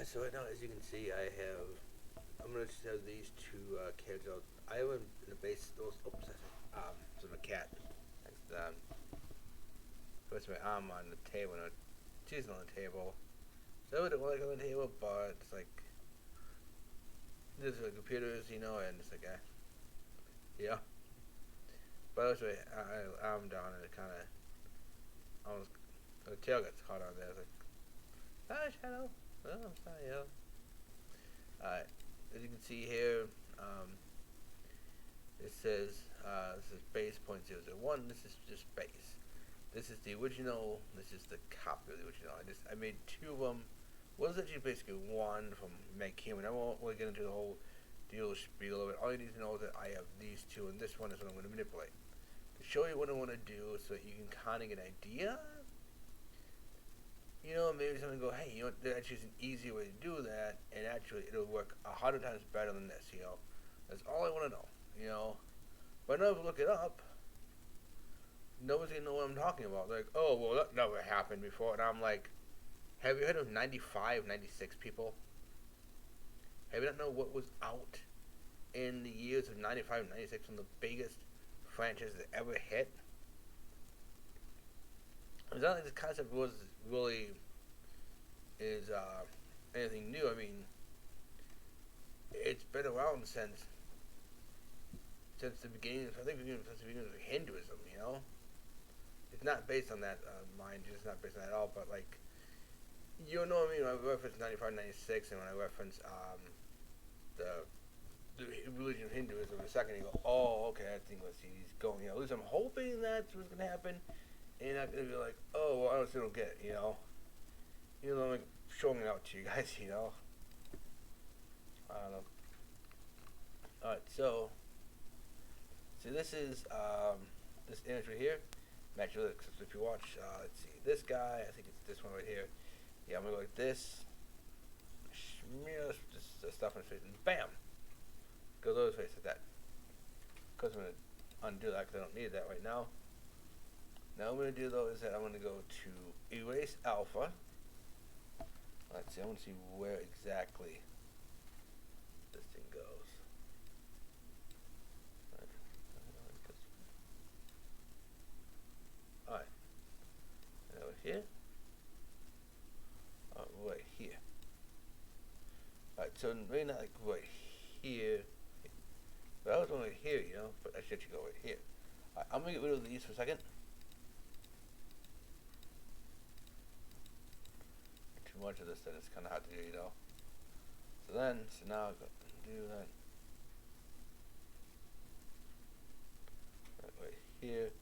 So right now, as you can see, I'm gonna just have these two characters. I have in the base. Those. Oops. So my cat. Puts my arm on the table. And she's on the table. So I don't like on the table, but it's like this is like computers, and it's like yeah. But anyway, arm down and it kind of almost the tail gets caught on there. It's like, hi, Shadow. Oh, I'm sorry, yo. Alright, as you can see here, it says this is base .001. This is just base. This is the original. This is the copy of the original. I made two of them. One is actually basically one from McKeown. I won't really get into the whole deal spiel of it. All you need to know is that I have these two, and this one is what I'm going to manipulate to show you what I want to do, so that you can kind of get an idea. Maybe someone go, hey, that's just an easier way to do that, and actually it'll work 100 times better than this. That's all I want to know. But now if you look it up, nobody's gonna know what I'm talking about. They're like, oh, well, that never happened before, and I'm like, have you heard of 95, 96 people? Have you not know what was out in the years of 95, 96 when the biggest franchise that ever hit? It's not like this concept was really is anything new. I mean, it's been around since the beginning. I think since the beginning of Hinduism. It's not based on that, mind you. It's not based on that at all. But like, what I mean. When I reference 95, 96, and when I reference the religion of Hinduism, a second you go, oh, okay, I think let's see he's going. At least I'm hoping that's what's gonna happen. And you're not gonna be like, oh, well, I still don't get it. I'm like showing it out to you guys. I don't know. All right, so this is this image right here. Actually, if you watch, let's see, this guy. I think it's this one right here. Yeah, I'm gonna go like this. Smear this stuff in his face, and bam, goes over his face like that. Of course, I'm gonna undo that because I don't need that right now. Now, what I'm gonna do though is that I'm gonna go to erase alpha. Let's see. I want to see where exactly this thing goes. Alright. And over here. Right here. Alright, so maybe not like right here. But I was only here, but I should go right here. Alright, I'm gonna get rid of these for a second. Too much of this, then it's kind of hard to do, So now I've got to do that. Right here.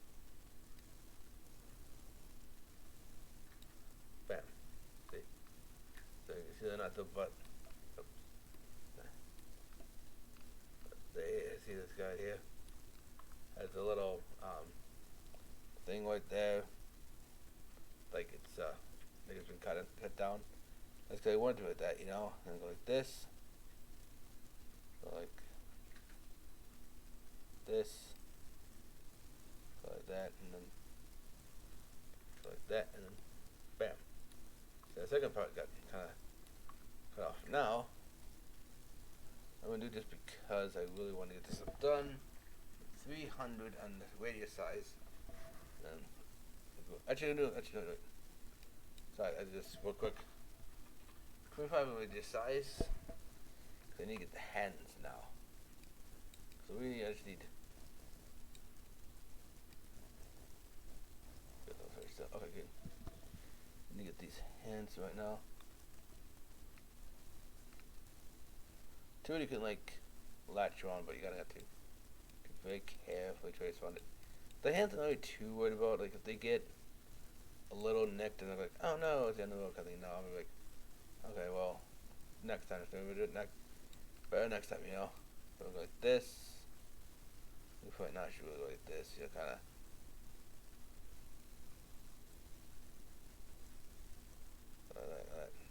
Bam. See? So you can see they're not the butt. Oops. There, see this guy here? Has a little thing right there. Like it's been cut down. That's because I wanted to do it that, and go like this. Go like this. Go like that, and then go like that, and then bam. So the second part got kind of cut off. Now, I'm going to do this because I really want to get this done. 300 on the radius size. And actually, no. Sorry, I just real quick. 25 on radius size. I need to get the hands now. So really, I just need. Okay, good. I need to get these hands right now. Two you can like latch on, but you gotta have to very carefully trace around it. The hands are not really too worried about. Like if they get a little nicked and they're like, oh no, it's the end of the road kind of thing. No, I'm like, okay, well, next time we'll do it better next time, So we'll go like this. Right now, I should really go like this. Kind of.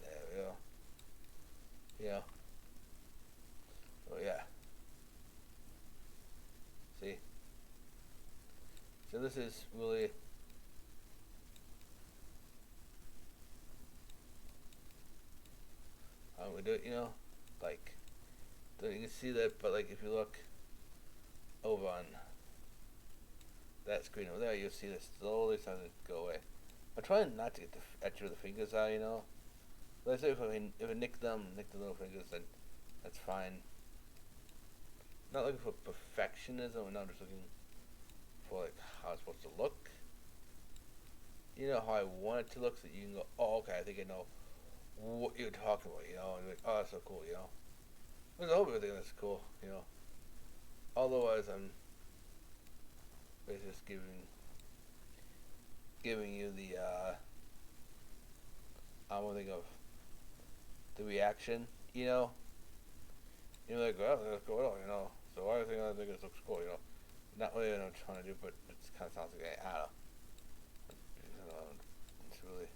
There we go. Oh yeah. See. So this is really. I'm we do it, like, you can see that, but like if you look over on that screen over there, you'll see this slowly starting to go away. I'm trying not to get the edge of the fingers out. Let's say if I nick the little fingers, then that's fine. Not looking for perfectionism, and I'm just looking for like how it's supposed to look. You know how I want it to look, so you can go, oh, okay, I think I know what you're talking about, and you're like, oh, that's so cool. I hope everything that's cool. Otherwise, I'm basically just giving you the I'm gonna think of the reaction. You're like, well, that's cool. So I think this looks cool. Not really what I'm trying to do, but it kind of sounds like I don't know. It's really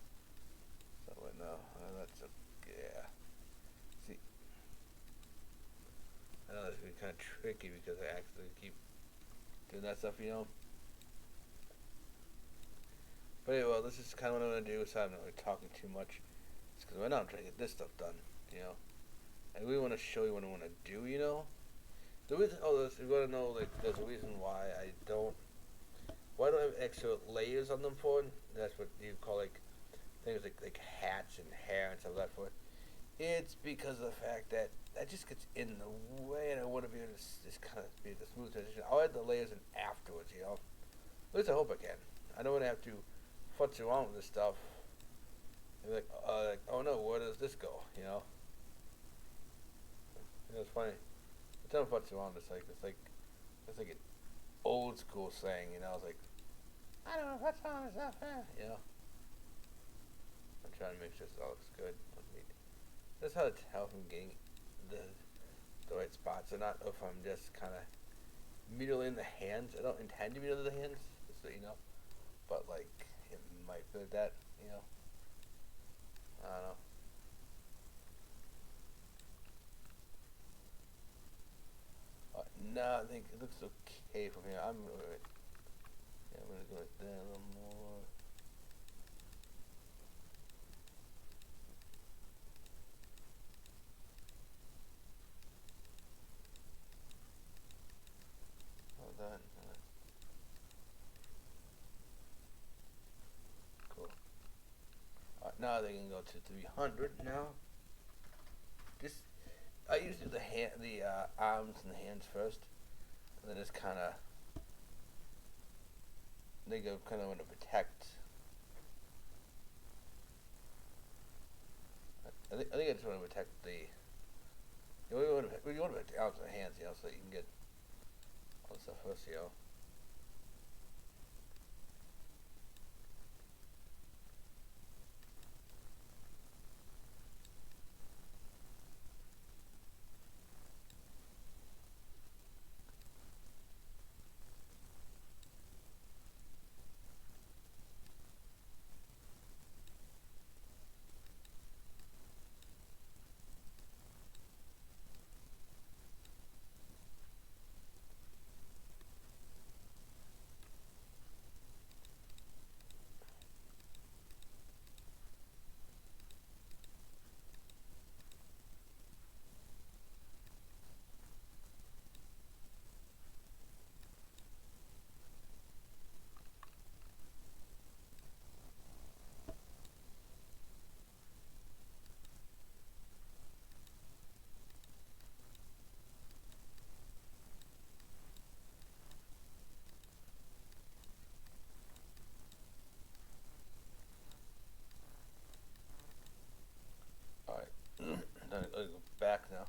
something like, no, that's yeah. See, I know this is kind of tricky because I actually keep doing that stuff. But anyway, well, this is kind of what I'm gonna do, so I'm not really talking too much. It's because right now I'm trying to get this stuff done. I really want to show you what I want to do. The reason, you want to know, like, there's a reason why why don't I have extra layers on them for it? That's what you call, like, things like hats and hair and stuff like that for it. It's because of the fact that just gets in the way, and I want to be able to just kind of be the smooth transition. I'll add the layers in afterwards. At least I hope I can. I don't want to have to futz around with this stuff and be like, oh no, where does this go? It's funny. I tell them futz around. It's like an old school saying. It's like, I don't know what's wrong with stuff. I'm trying to make sure this all looks good. That's how to tell if I'm getting the right spots or not, or if I'm just kind of mutilating the hands. I don't intend to mutilate the hands, just so you know. But, like, it might be like that. I don't know. No, I think it looks okay from here. I'm gonna go like that a little more. Hold on. Cool. Now they can go to 300 now. Just I usually do the arms and the hands first, and then just kind of they go kind of want to protect. I think I just want to protect the. You want to protect the arms and the hands, so you can get all the stuff first. All right. Then I go back now.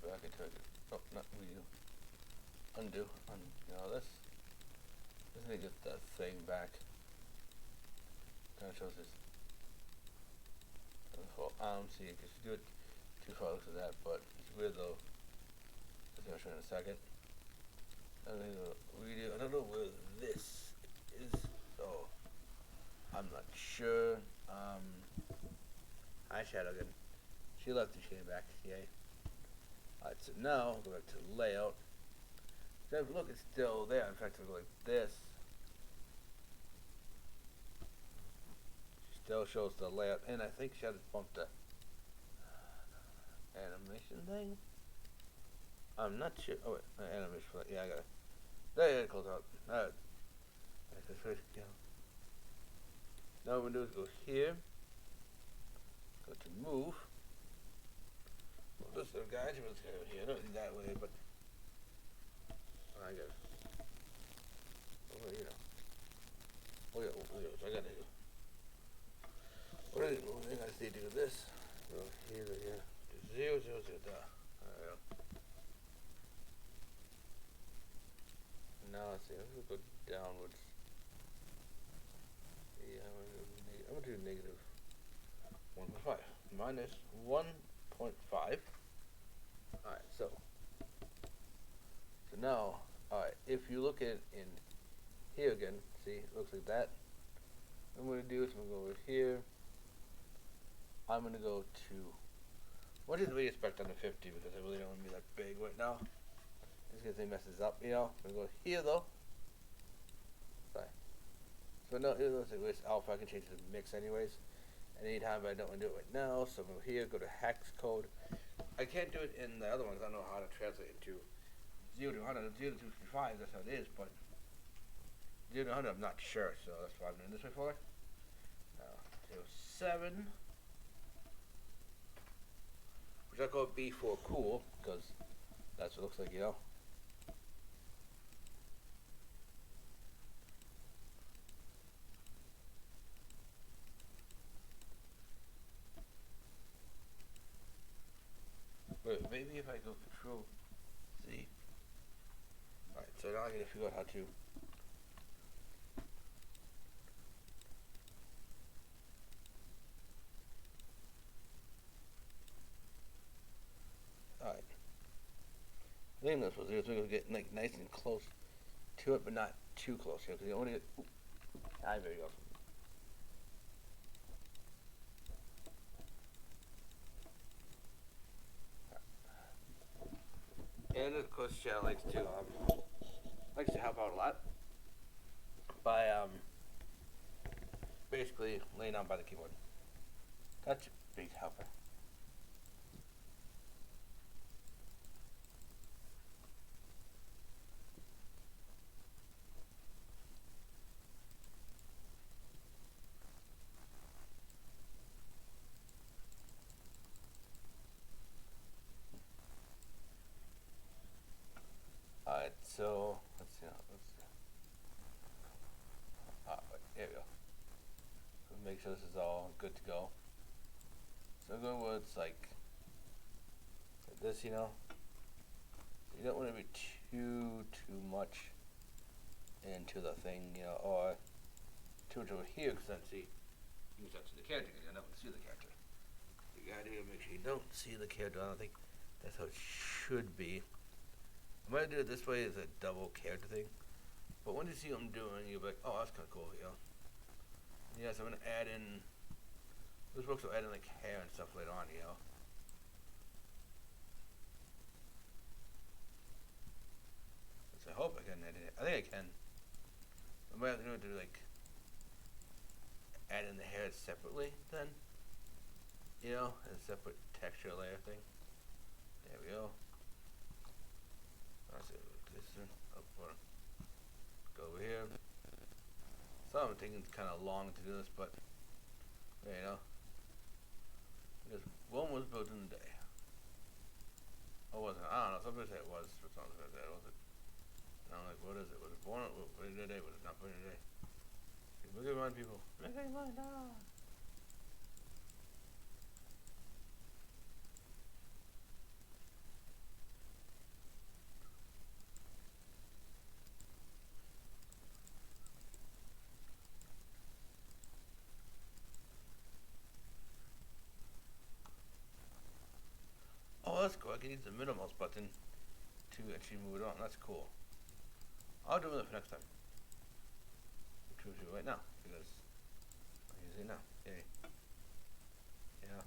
Go back into it. Oh, not redo. Undo. This. Just need to get that thing back. Kind of shows this whole arm. See, if you do it too far, it looks like that. But it's weird though. I'm gonna show you in a second. I don't know where this is, so I'm not sure. Eyeshadow again. She left the shade back. Yay. Alright, so now go back to layout. So look, it's still there. In fact, I'll go like this. still shows the layout, and I think she had to bump the animation thing. I'm not sure. Oh wait, animation. Yeah, I got it. There, close out. Alright. Yeah. Now what we're gonna do is go here. Go to move. Well, this little guy, let's go here. Not that way, but I got it. Oh, you know. Oh yeah, so I got to do. What I see to do this. Go here, here. Do 0, 0, 0. There we go. Now let's see. I'm gonna go downwards. Yeah, I'm gonna do negative 1.5 minus 1.5. Alright, so now, alright, if you look at in here again, see, it looks like that. What I'm gonna do is I'm gonna go over here. I'm gonna go to what did we expect on the 50 because I really don't want to be that big right now. Just because it messes up, you know. I'm gonna go here though. Sorry. So no, it looks like it's alpha. I can change the mix anyways. Anytime, but I don't want to do it right now. So I'm over here, go to hex code. I can't do it in the other ones. I don't know how to translate it to 0 to 100, 0 to 255. That's how it is, but 0 to 100, I'm not sure. So that's why I'm doing this way for. 7. Which I call B for cool, because that's what it looks like, you know. Wait, maybe if I go Control Z. Alright, so now I gotta figure out how to. Alright. I think that's what we're going to get like nice and close to it, but not too close here, because you only get. There you go. And of course, Shell likes to help out a lot by basically laying down by the keyboard. That's a big helper. Alright, so let's see. Wait, there we go. So make sure this is all good to go. So I'm going with like this, you know. You don't want to be too much into the thing, you know, or too much over here, because then see, you can see the character, because you don't see the character. You gotta do make sure you don't see the character. I don't think that's how it should be. I'm gonna do it this way as a double character thing. But when you see what I'm doing, you'll be like, oh, that's kind of cool, you know. Yes, I'm gonna add in. This books will add in like hair and stuff later on, you know. So I hope I can edit it. I think I can. I might have to do like add in the hair separately then. You know, a separate texture layer thing. There we go. Let's see, this is go over here. So I'm thinking it's kind of long to do this, but you know, because one was built in a day. Or wasn't? I don't know. Somebody said it was, but someone said that was it. And I'm like, what is it? Was it born in a day? Was it not born in a day? Look at one people. Look at one dog. Oh, that's cool. I can use the middle mouse button to actually move it on. That's cool. I'll do it for next time. Which we'll do right now, because I'm using it now. Yay. Yeah.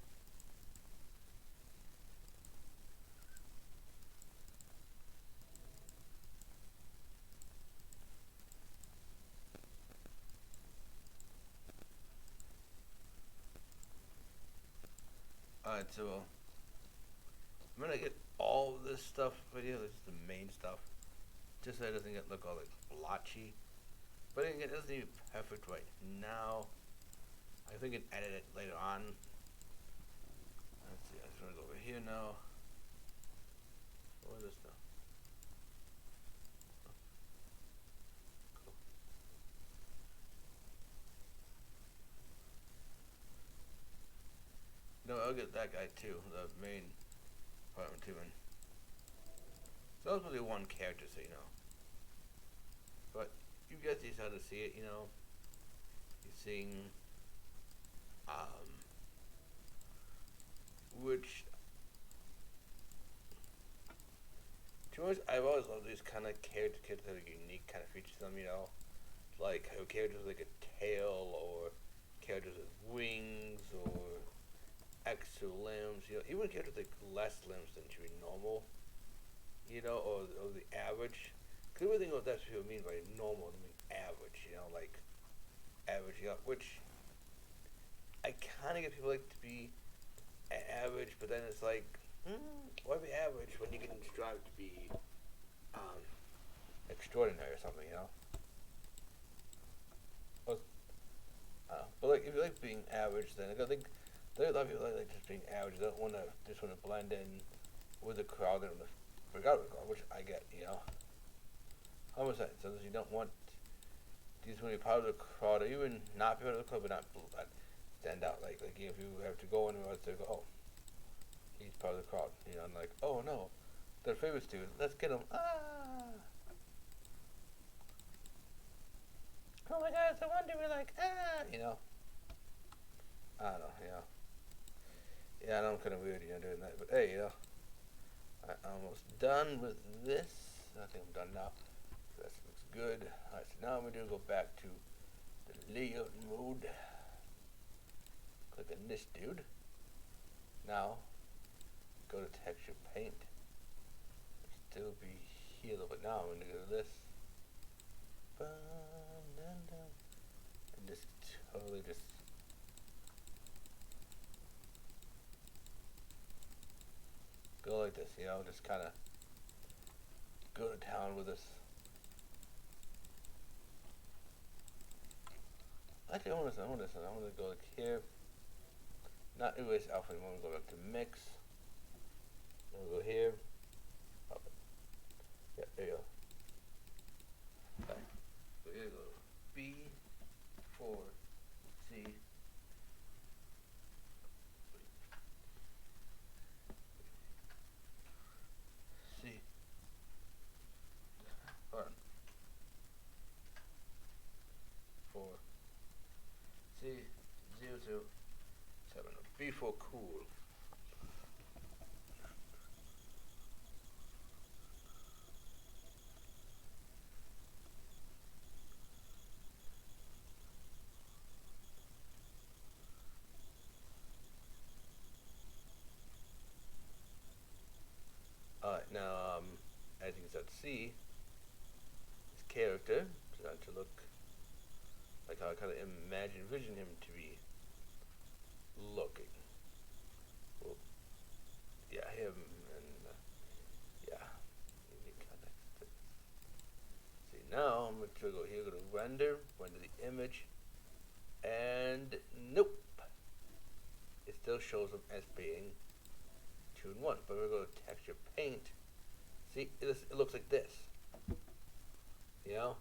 Alright, so I'm gonna get all this stuff video. This is the main stuff, just so it doesn't get look all like blotchy. But again, it doesn't need to be perfect right now. I think I can edit it later on. Let's see. I just want to go over here now. What is this now? Cool. No, I'll get that guy too. The main apartment too, man. So that was really one character, so you know. But you guys decided to see it, you know. You're seeing, which, to be honest, I've always loved these kind of characters that have unique kind of features to them, you know. Like characters with like a tail, or characters with wings, or extra limbs, you know. Even characters with like less limbs than should be normal, you know, or the average. Because everything what that's what people mean by normal, I mean average, you know, like average, you know, which I kind of get people like to be average, but then it's like, why be average when you can strive to be extraordinary or something, you know? But like if you like being average, then I think there are a lot of people that like just being average. They don't want to just want to blend in with the crowd and forget the crowd, which I get, you know. 100%. So you don't want these when you're part of the crowd, or even not be part of the crowd, but not stand out. Like if you have to go anywhere, to go, oh, he's part of the crowd, you know, and like, oh no, they're famous dude. Let's get him. Ah. Oh my God, it's a wonder. We're like, ah, you know. I don't know, you know. Yeah, I know I'm kind of weird, you know, doing that, but hey, you know, I'm almost done with this. I think I'm done now. That looks good. Alright, so now I'm going to go back to the layout mode. Click on this dude. Now, go to texture paint. Still be here a little bit. Now I'm going to go to this. And just totally just go like this, you know, just kind of go to town with this. Actually, I want to go like here. Not erase alpha anymore. I'm going to go back to mix. I'm going to go here. Oh. Yeah, there you go. Okay. So here you go. B4 C. C. Hold on. 4 C 007. B4 cool. Alright, now, as you can start to see, his character is going to look like how I kind of envision him to be looking. Well, yeah, him, and, yeah. See, now I'm going to go here, go to render the image, and nope. It still shows him as being 2 and 1, but we're going to go to texture paint. See, it looks like this. You know?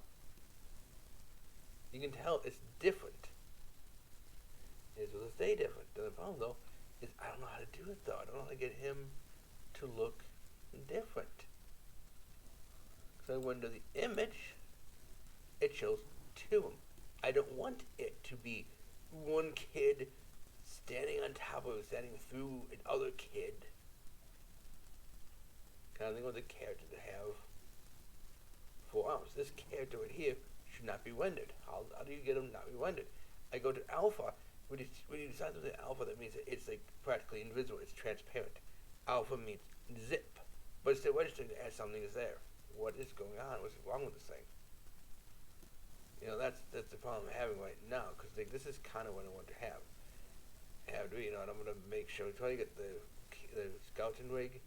You can tell it's different. It will stay different. The problem though is I don't know how to do it though. I don't know how to get him to look different. So when to the image, it shows 2. I don't want it to be one kid standing on top of, standing through another kid. Kind of thing with the character to have 4 arms. This character right here should not be rendered. How do you get him not be rendered? I go to alpha. When you decide something alpha, that means that it's like practically invisible. It's transparent. Alpha means zip, but it's still registering as something is there. What is going on? What's wrong with this thing? You know, that's the problem I'm having right now, because like, this is kind of what I want to have. have to, and I'm gonna make sure try to get the skeleton rig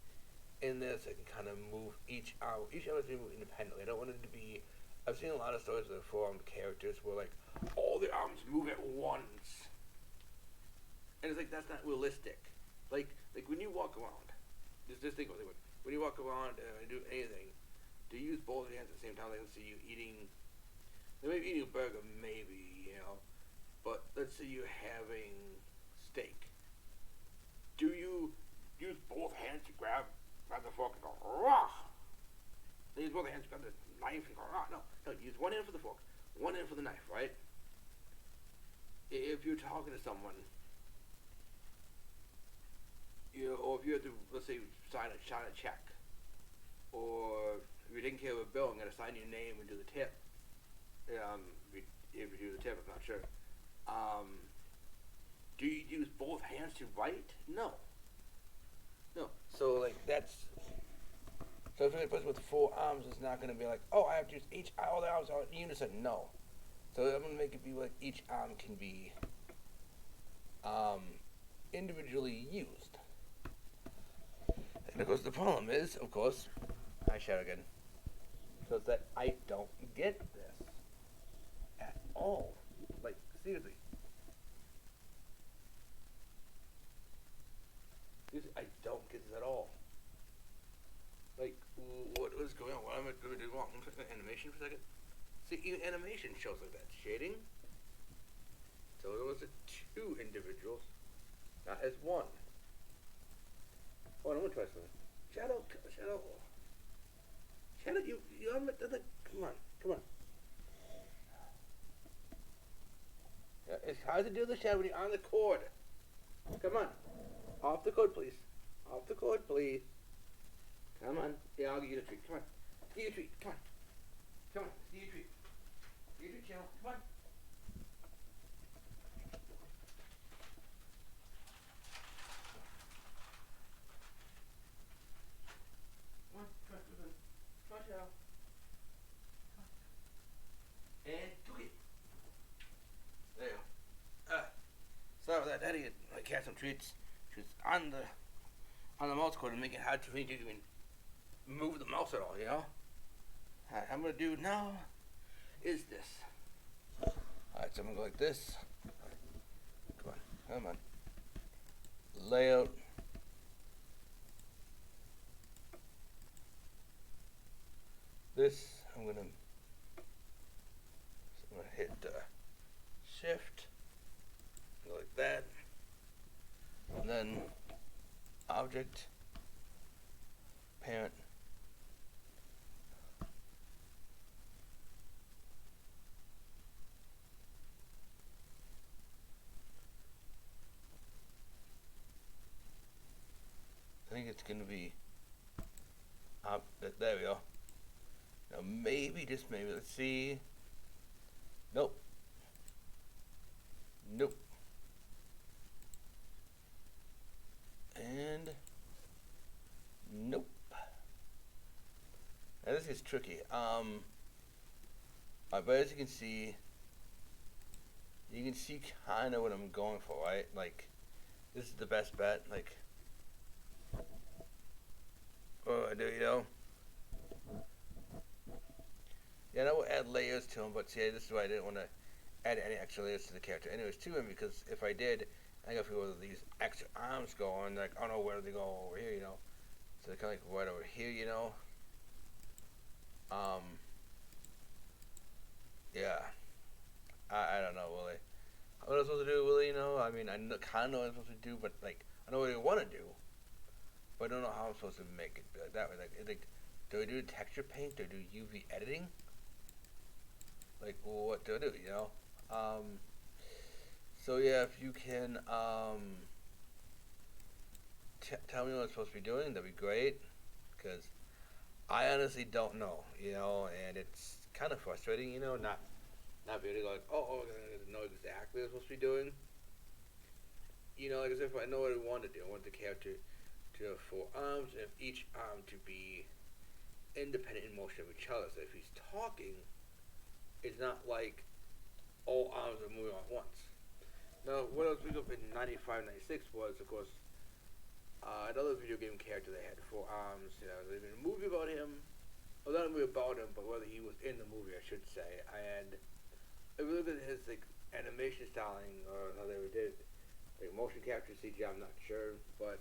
in there so I can kind of move each arm. Each arm is to move independently. I don't want it to be. I've seen a lot of stories of four-armed characters where like all the arms move at once, and it's like that's not realistic. Like when you walk around, just think about it. When you walk around and do anything, do you use both hands at the same time? Like let's say you eating, maybe eating a burger, maybe but let's say you're having steak. Do you use both hands to grab the fork and go rah? Then use both hands to grab the knife and go rah? No, you use one hand for the fork, one hand for the knife, right? If you're talking to someone, or if you have to, let's say, sign a check, or if you're taking care of a bill and got to sign your name and do the tip. If you do the tip, I'm not sure. Do you use both hands to write? No. So like that's. So if a person with four arms is not going to be like, oh, I have to use all the arms in unison. No. So I'm going to make it be like each arm can be individually used. And of course the problem is, of course, I shout again, because that I don't get this at all. Like seriously. I don't get this at all. Like, what is going on? What am I going to do wrong? I'm looking at animation for a second. See, even animation shows like that. Shading. So it was two individuals, not as one. Oh, I'm going to try something. Shadow, you haven't done that. Come on. Yeah, it's hard to do the shadow when you're on the cord. Come on. Off the cord, please. Come on. Yeah, I'll give you the treat. Come on. Give you a treat. Come on. Give you a treat. Give you a treat, Channel. Come on. Come on, Channel. And took it. There you go. So that idiot like had some treats. She was on the mouse cord and making it hard for me to even move the mouse at all, What I'm gonna do now is this. Alright, so I'm gonna go like this. Come on. Layout. This, I'm gonna hit shift, go like that, and then object, parent, I think it's gonna be, there we go. Now maybe, just maybe, let's see. Nope. And nope. Now this is tricky. But as you can see kind of what I'm going for, right? Like, this is the best bet. Like, oh, I do, Yeah, I will add layers to them, but see, this is why I didn't want to add any extra layers to the character. Anyways, to him, because if I did, I gotta figure where these extra arms go on. Like, I don't know where they go over here, So they're kind of like right over here, Yeah. I don't know, Willie. What am I supposed to do, Willie? I mean, I kind of know what I'm supposed to do, but like, I know what I want to do, but I don't know how I'm supposed to make it that way. Like, do I do texture paint? Do I do UV editing? Like, what do I do? So yeah, if you can tell me what I'm supposed to be doing, that'd be great. Because I honestly don't know, and it's kind of frustrating, not being able to go like, oh, I know exactly what I'm supposed to be doing. Like as if I know what I want to do. I want the character to have four arms, and each arm to be independent in motion of each other. So if he's talking, it's not like all arms are moving at once. Now, what else we got in 95, 96 was, of course, another video game character they had, Four Arms. You know, they made a movie about him. Well, not a movie about him, but whether he was in the movie, I should say. And if you look at his like animation styling or how they did it, like motion capture CGI, I'm not sure, but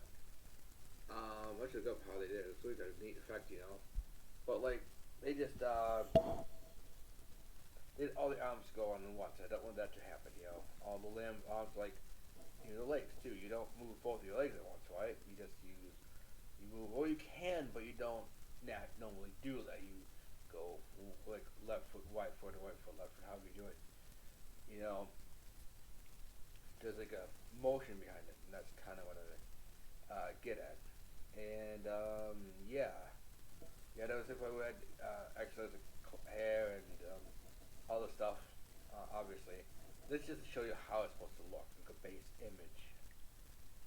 I should look up how they did it. It's really a neat effect, you know. But like they just did all the arms go on once. I don't want that to happen, you know. All the limbs, arms, like the legs too. You don't move both of your legs at once, right? You move. Well, you can, but you don't not normally do that. You go like left foot, right foot, and right foot, left foot. However you do it, you know. There's like a motion behind it, and that's kind of what I get at. And yeah, yeah, that was if I had exercise hair and all the stuff. Obviously, this just to show you how it's supposed to look, like a base image.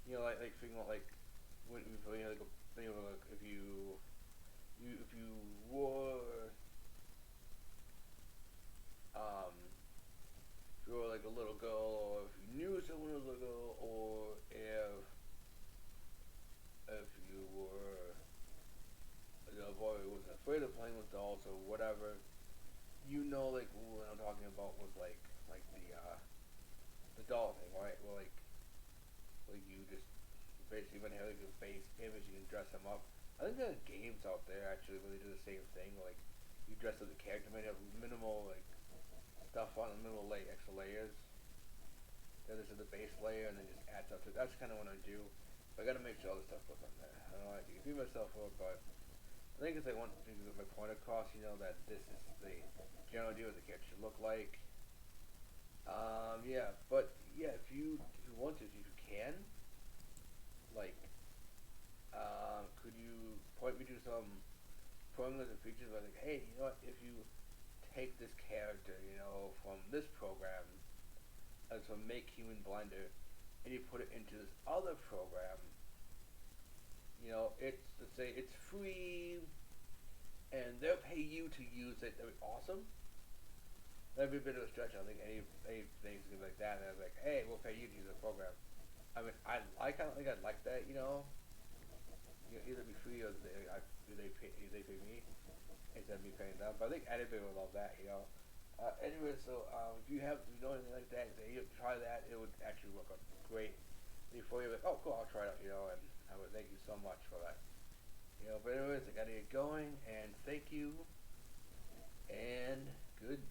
You know, like figuring out like when you know, like like if if you were um if you were like a little girl, or if you knew someone was a little girl, or if you were a boy who wasn't afraid of playing with dolls or whatever, you know, like what I'm talking about was like the doll thing, right? Well, like you just basically when you have like a base image, you can dress them up. I think there are games out there actually where they do the same thing. Like you dress up the character, maybe have minimal like stuff on the minimal extra layers. Then there's the base layer, and then just add stuff to it. That's kind of what I do. But I gotta make sure all the stuff goes on there. I don't know, I can beat myself up, but I think if I want to get my point across, you know, that this is the general idea what the character should look like. Yeah, but yeah, if you want to, if you can, like, could you point me to some programs and features where like, hey, you know what, if you take this character, you know, from this program as from Make Human Blender, and you put it into this other program, you know, it's let's say it's free, and they'll pay you to use it. That'd be awesome. That'd be a bit of a stretch. I don't think any things gonna be like that. And I'm like, hey, we'll pay you to use the program. I mean, I don't think I'd like that. You know, either be free or they pay me instead of me paying them. But I think anybody would love that. You know. Anyway, so if if you know anything like that, you try that. It would actually work out great. Before you're like, oh, cool, I'll try it out. You know, and I would thank you so much for that. You know, but anyways, I gotta get going, and thank you, and good